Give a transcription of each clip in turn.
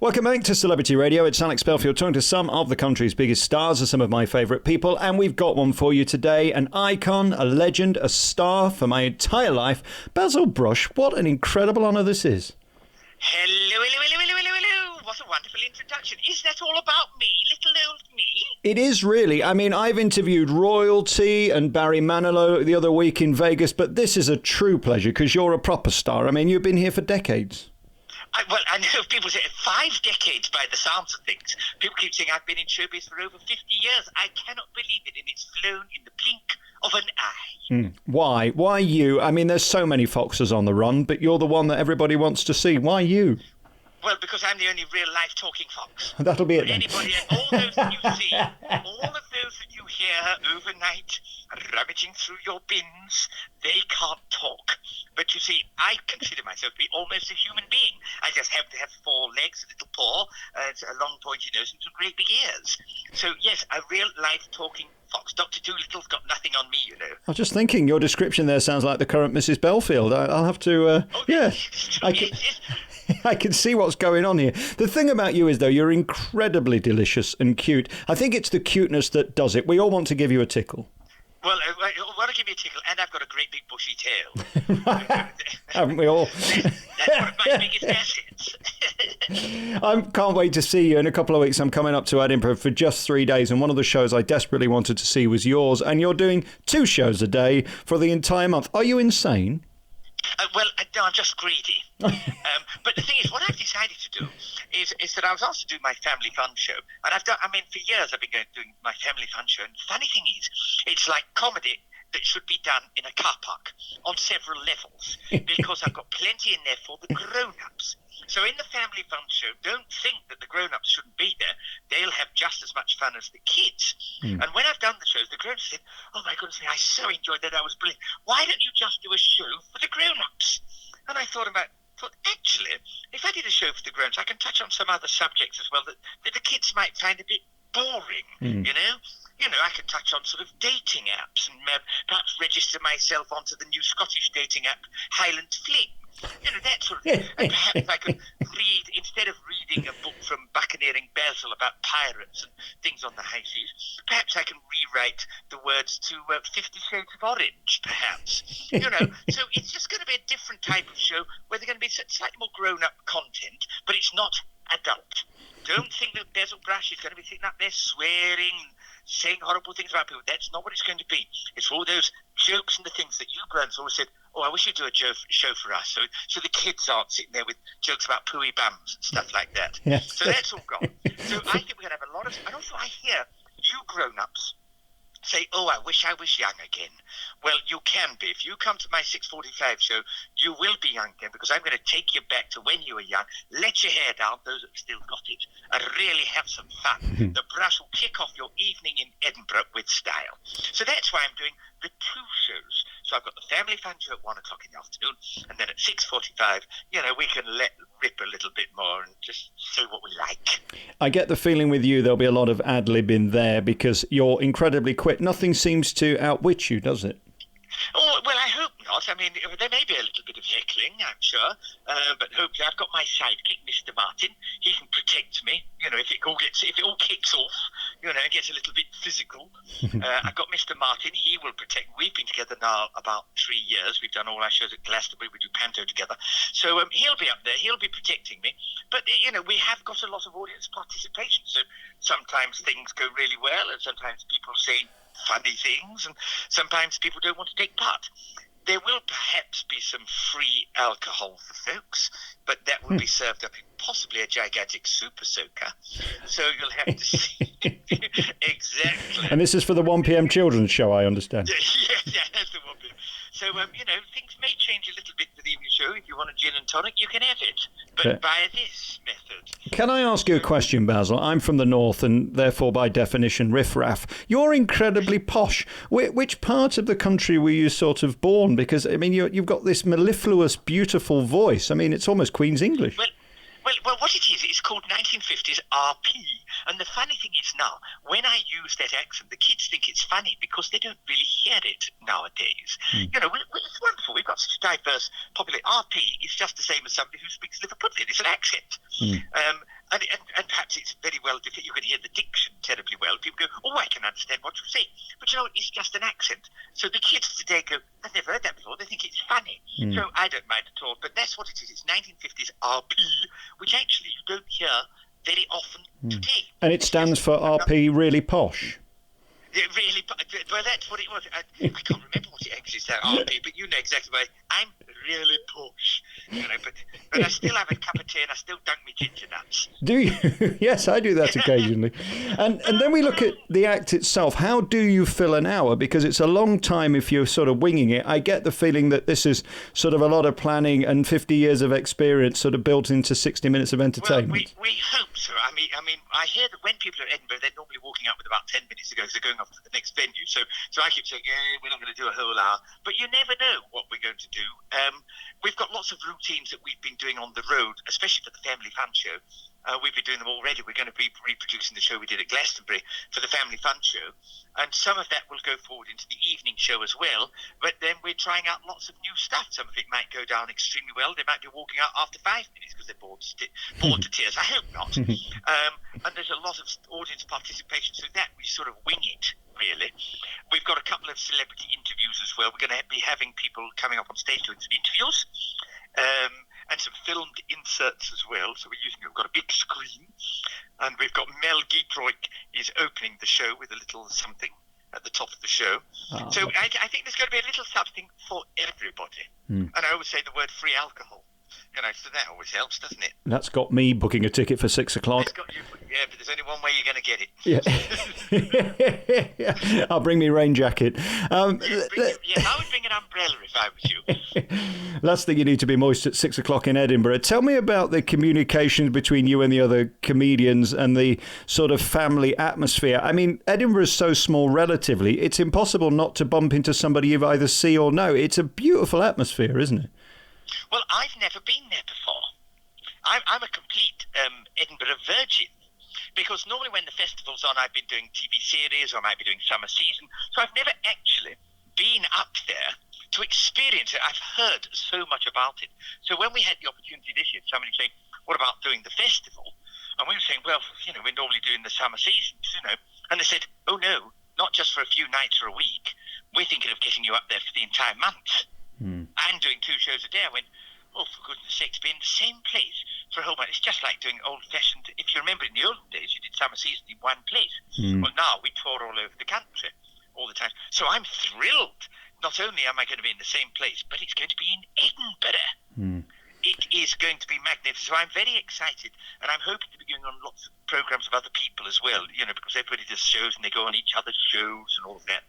Welcome back to Celebrity Radio. It's Alex Belfield talking to some of the country's biggest stars and some of my favourite people. And we've got one for you today. An icon, a legend, a star for my entire life. Basil Brush, what an incredible honour this is. Hello. What a wonderful introduction. Is that all about me, little old me? It is really. I mean, I've interviewed royalty and Barry Manilow the other week in Vegas, but this is a true pleasure because you're a proper star. I mean, you've been here for decades. I know people say 5 decades by the sounds of things. People keep saying I've been in showbiz for over 50 years. I cannot believe it, and it's flown in the blink of an eye. Why? Why you? I mean, there's so many foxes on the run, but you're the one that everybody wants to see. Why you? Well, because I'm the only real-life talking fox. That'll be it then. Anybody, all those that you see, all of those that you hear overnight rummaging through your bins, they can't talk. But you see, I consider myself to be almost a human being. I just happen to have 4 legs, a little paw, a long pointy nose, and some great big ears. So, yes, a real-life talking fox. Dr. Doolittle's got nothing on me, you know. I was just thinking, your description there sounds like the current Mrs. Belfield. I'll have to, I can see what's going on here. The thing about you is, though, you're incredibly delicious and cute. I think it's the cuteness that does it. We all want to give you a tickle. Well, I want to give you a tickle, and I've got a great big bushy tail. Haven't we all? That's one of my biggest assets. I can't wait to see you in a couple of weeks. I'm coming up to Edinburgh for just 3 days, and one of the shows I desperately wanted to see was yours, and you're doing 2 shows a day for the entire month. Are you insane? No, I'm just greedy. But the thing is, what I've decided to do is that I was asked to do my family fun show, and for years I've been doing my family fun show. And the funny thing is, it's like comedy that should be done in a car park on several levels, because I've got plenty in there for the grown-ups. So in the family fun show, don't think that the grown-ups shouldn't be there. They'll have just as much fun as the kids. And when I've done the shows, the grown-ups said, oh my goodness, I so enjoyed that. That was brilliant. Why don't you just do a show for the grown-ups? And I thought, actually, if I did a show for the grown-ups, I can touch on some other subjects as well that the kids might find a bit boring, you know? You know, I could touch on sort of dating apps and perhaps register myself onto the new Scottish dating app, Highland Fling. You know, that sort of thing. And perhaps I could read, instead of reading a book from buccaneering Basil about pirates and things on the high seas, perhaps I can rewrite the words to 50 Shades of Orange, perhaps. You know, so it's just going to be a different type of show where there's going to be slightly more grown-up content, but it's not adult. Don't think that Basil Brush is going to be sitting up there swearing, saying horrible things about people. That's not what it's going to be. It's all those jokes and the things that you grown always said, oh, I wish you'd do a show for us, so the kids aren't sitting there with jokes about pooey bums and stuff like that. Yes. So that's all gone. So I think we're going to have a lot of... And also I hear you grown-ups say, oh, I wish I was young again. Well, you can be. If you come to my 6:45 show, you will be young again, because I'm going to take you back to when you were young, let your hair down, those that still got it, and really have some fun. The Brush will kick off your evening in Edinburgh with style. So that's why I'm doing the 2 shows. So I've got the family fun show at 1 o'clock in the afternoon, and then at 6:45, you know, we can let rip a little bit more and just say what we like. I get the feeling with you there'll be a lot of ad-lib in there, because you're incredibly quick. Nothing seems to outwit you, does it? Oh, well, I hope not. I mean, there may be a little bit of heckling, I'm sure, but hopefully I've got my sidekick, Mr. Martin. He can protect me. You know, if it all kicks off, you know, it gets a little bit physical. I've got Mr. Martin. He will protect. We've been together now about 3 years. We've done all our shows at Glastonbury. We do Panto together. So he'll be up there. He'll be protecting me. But, you know, we have got a lot of audience participation. So sometimes things go really well, and sometimes people say funny things, and sometimes people don't want to take part. There will perhaps be some free alcohol for folks, but that will be served up in possibly a gigantic super soaker. So you'll have to see. Exactly. And this is for the 1pm children's show, I understand. Yeah, that's the 1pm. So, you know, things may change a little bit for the evening show. If you want a gin and tonic, you can have it. But by this method. Can I ask you a question, Basil? I'm from the north, and therefore, by definition, riff-raff. You're incredibly posh. Which part of the country were you sort of born? Because, I mean, you've got this mellifluous, beautiful voice. I mean, it's almost Queen's English. Well, what it is, it's called 1950s RP, And the funny thing is now, when I use that accent, the kids think it's funny because they don't really hear it nowadays. You know, it's wonderful. We've got such a diverse population. RP is just the same as somebody who speaks Liverpudlian. It's an accent. And perhaps it's very well different. You can hear the diction terribly well. People go, oh, I can understand what you say. But, you know, it's just an accent. So the kids today go, I've never heard that before. They think it's funny. So I don't mind at all. But that's what it is. It's 1950s RP, which actually you don't hear very often today. And it stands for RP Really Posh. It really, well, that's what it was. I can't remember what it actually said, RP, but you know exactly why. I'm really posh, you know, but I still have a cup of tea and I still dunk my ginger nuts. Do you? Yes, I do that occasionally. And then we look at the act itself. How do you fill an hour? Because it's a long time if you're sort of winging it. I get the feeling that this is sort of a lot of planning and 50 years of experience sort of built into 60 minutes of entertainment. Well, we hope so. I mean, I hear that when people are in Edinburgh, they're normally walking out with about 10 minutes to go because they're going off to the next venue. So I keep saying, we're not going to do a whole hour. But you never know what we're going to do. We've got lots of routines that we've been doing on the road, especially for the Family Fun Show. We've been doing them already. We're going to be reproducing the show we did at Glastonbury for the Family Fun Show. And some of that will go forward into the evening show as well. But then we're trying out lots of new stuff. Some of it might go down extremely well. They might be walking out after 5 minutes because they're bored to tears. I hope not. And there's a lot of audience participation. So that we sort of wing it, really. We've got a couple of celebrity interviews as well. We're going to be having people coming up on stage doing some interviews. And some filmed inserts as well. So we've got a big screen, and we've got Mel Giedroyc is opening the show with a little something at the top of the show. So I think there's going to be a little something for everybody. And I always say the word free alcohol. You know, so that always helps, doesn't it? That's got me booking a ticket for 6 o'clock. But there's only one way you're going to get it. Yeah. I'll bring me rain jacket. I would bring an umbrella if I was you. Last thing, you need to be moist at 6 o'clock in Edinburgh. Tell me about the communications between you and the other comedians and the sort of family atmosphere. I mean, Edinburgh is so small relatively, it's impossible not to bump into somebody you either see or know. It's a beautiful atmosphere, isn't it? Well, I've never been there before. I'm a complete Edinburgh virgin, because normally when the festival's on, I've been doing TV series or I might be doing summer season, so I've never actually been up there to experience it. I've heard so much about it. So when we had the opportunity this year, somebody saying, what about doing the festival? And we were saying, well, you know, we're normally doing the summer seasons, you know. And they said, oh no, not just for a few nights or a week. We're thinking of getting you up there for the entire month. And doing 2 shows a day. I went, oh, for goodness sakes, be in the same place for a whole month. It's just like doing old-fashioned. If you remember in the olden days, you did summer season in one place. Well, now we tour all over the country all the time. So I'm thrilled. Not only am I going to be in the same place, but it's going to be in Edinburgh. It is going to be magnificent. So I'm very excited, and I'm hoping to be going on lots of programs of other people as well, you know, because everybody does shows and they go on each other's shows and all of that.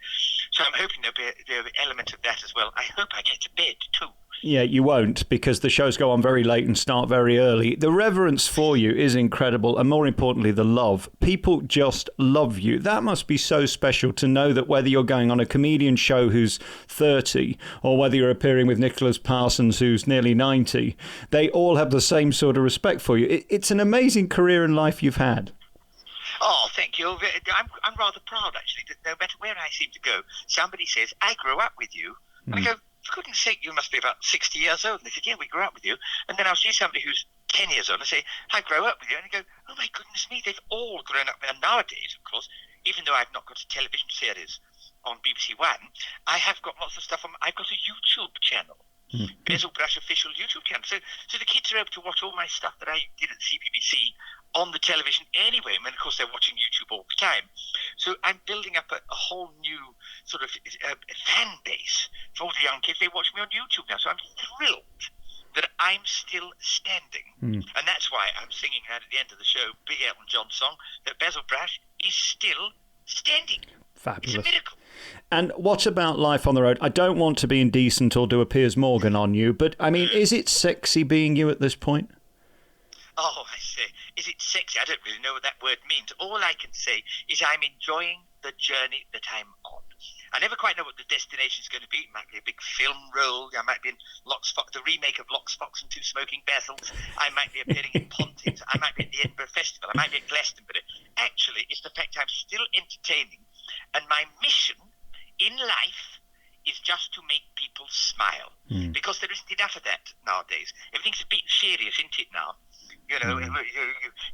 So I'm hoping there'll be an element of that as well. I hope I get to bed too. Yeah, you won't, because the shows go on very late and start very early. The reverence for you is incredible, and more importantly, the love. People just love you. That must be so special to know that whether you're going on a comedian show who's 30 or whether you're appearing with Nicholas Parsons who's nearly 90, they all have the same sort of respect for you. It's an amazing career and life you've had. Oh, thank you. I'm rather proud, actually, that no matter where I seem to go, somebody says, I grew up with you. And I go, for goodness sake, you must be about 60 years old. And they said, yeah, we grew up with you. And then I'll see somebody who's 10 years old and say, I grew up with you. And I go, oh my goodness me, they've all grown up. And nowadays, of course, even though I've not got a television series on BBC One, I have got lots of stuff on. I've got a YouTube channel. Basil Brush official YouTube channel. So the kids are able to watch all my stuff that I did at CBBC on the television anyway. And of course, they're watching YouTube all the time. So I'm building up a whole new sort of fan base for all the young kids. They watch me on YouTube now. So I'm thrilled that I'm still standing. And that's why I'm singing out at the end of the show, Big Elton John song, that Basil Brush is still standing. Fabulous. It's a miracle. And what about life on the road? I don't want to be indecent or do a Piers Morgan on you, but I mean, is it sexy being you at this point? Oh, I say, is it sexy? I don't really know what that word means. All I can say is I'm enjoying the journey that I'm on. I never quite know what the destination is going to be. It might be a big film role. I might be in the remake of Lox, Fox and Two Smoking Basils. I might be appearing in Pontins. I might be at the Edinburgh Festival. I might be at Glastonbury. actually is the fact I'm still entertaining, and my mission in life is just to make people smile, because there isn't enough of that nowadays. Everything's a bit serious, isn't it now? You know,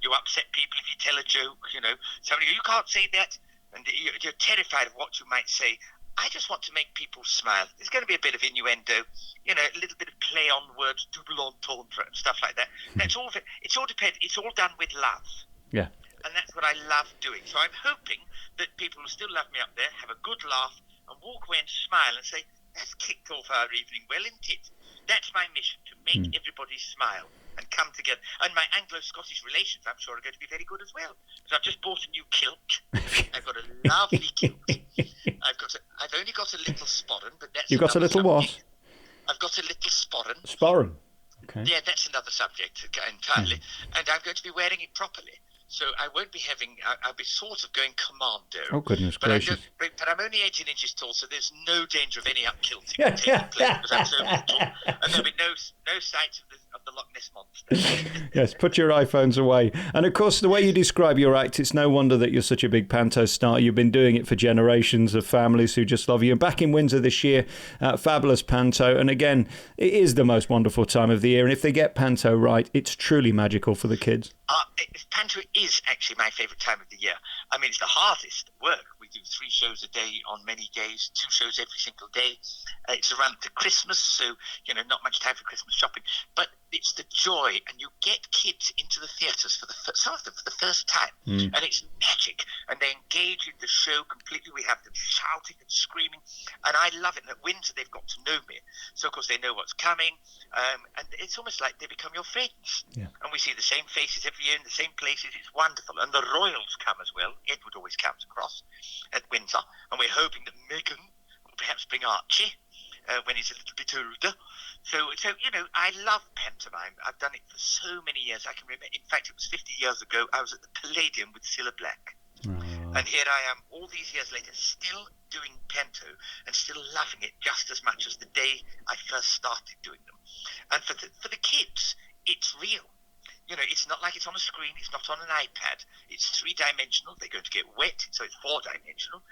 you upset people if you tell a joke. You know, somebody, you can't say that, and you're terrified of what you might say. I just want to make people smile. There's going to be a bit of innuendo, you know, a little bit of play on words, double entendre, and stuff like that. That's all. It's all depends. It's all done with love. Yeah. And that's what I love doing. So I'm hoping that people who still love me up there have a good laugh and walk away and smile and say, "That's kicked off our evening well, isn't it?" That's my mission, to make everybody smile and come together. And my Anglo-Scottish relations, I'm sure, are going to be very good as well. Because I've just bought a new kilt. I've got a lovely kilt. I've only got a little sporran, but that's You've got a little subject. what? I've got a little sporran. Sporran. Okay. Yeah, that's another subject entirely. And I'm going to be wearing it properly. So I won't be I'll be sort of going commando. Oh, goodness gracious. But I'm only 18 inches tall, so there's no danger of any up-kilting taking place because I'm so little. And there'll be no sight of the Loch Ness Monster. Yes, put your iPhones away. And of course, the way you describe your act, it's no wonder that you're such a big panto star. You've been doing it for generations of families who just love you. And back in Windsor this year, fabulous panto. And again, it is the most wonderful time of the year. And if they get panto right, it's truly magical for the kids. Panto is actually my favourite time of the year. I mean, it's the hardest work. We do 3 shows a day on many days, 2 shows every single day. It's around to Christmas, so, you know, not much time for Christmas shopping. But it's the joy, and you get kids into the theatres some of them for the first time, and it's magic. And they engage in the show completely. We have them shouting and screaming, and I love it. And at Windsor, they've got to know me, so of course they know what's coming, and it's almost like they become your friends. Yeah. And we see the same faces every year in the same places. It's wonderful. And the royals come as well. Edward always comes across at Windsor, and we're hoping that Meghan will perhaps bring Archie when he's a little bit older. So you know, I love pantomime. I've done it for so many years. I can remember. In fact, it was 50 years ago. I was at the Palladium with Cilla Black, and here I am, all these years later, still doing panto and still loving it just as much as the day I first started doing them. And for the kids, it's real. You know, it's not like it's on a screen. It's not on an iPad. It's 3-dimensional. They're going to get wet, so it's 4-dimensional.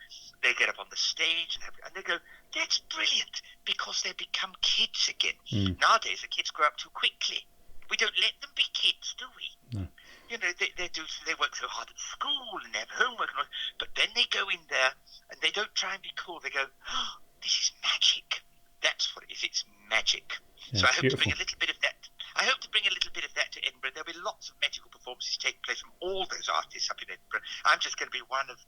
They get up on the stage and they go, "That's brilliant," because they become kids again. Nowadays, the kids grow up too quickly. We don't let them be kids, do we? No. You know, they work so hard at school and they have homework, but then they go in there and they don't try and be cool. They go, "Oh, this is magic." That's what it is. It's magic. Yeah, so I hope beautiful. to bring a little bit of that. I hope to bring a little bit of that to Edinburgh. There'll be lots of magical performances taking place from all those artists up in Edinburgh. I'm just going to be one of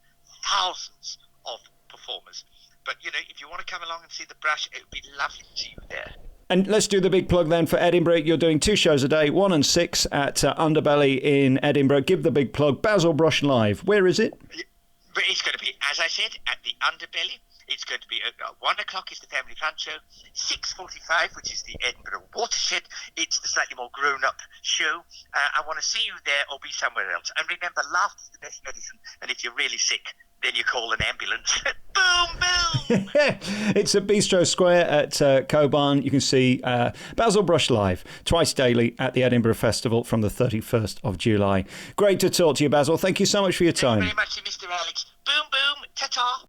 thousands of performers. But, you know, if you want to come along and see the brush, it would be lovely to see you there. And let's do the big plug then for Edinburgh. You're doing 2 shows a day, 1 and 6 at Underbelly in Edinburgh. Give the big plug. Basil Brush Live. Where is it? It's going to be, as I said, at the Underbelly. It's going to be at 1 o'clock is the Family Fun Show, 6:45, which is the Edinburgh Watershed. It's the slightly more grown-up show. I want to see you there or be somewhere else. And remember, laughter's the best medicine. And if you're really sick, then you call an ambulance. Boom, boom! It's at Bistro Square at Coburn. You can see Basil Brush live twice daily at the Edinburgh Festival from the 31st of July. Great to talk to you, Basil. Thank you so much for your time. Thank you very much, Mr. Alex. Boom, boom, ta-ta.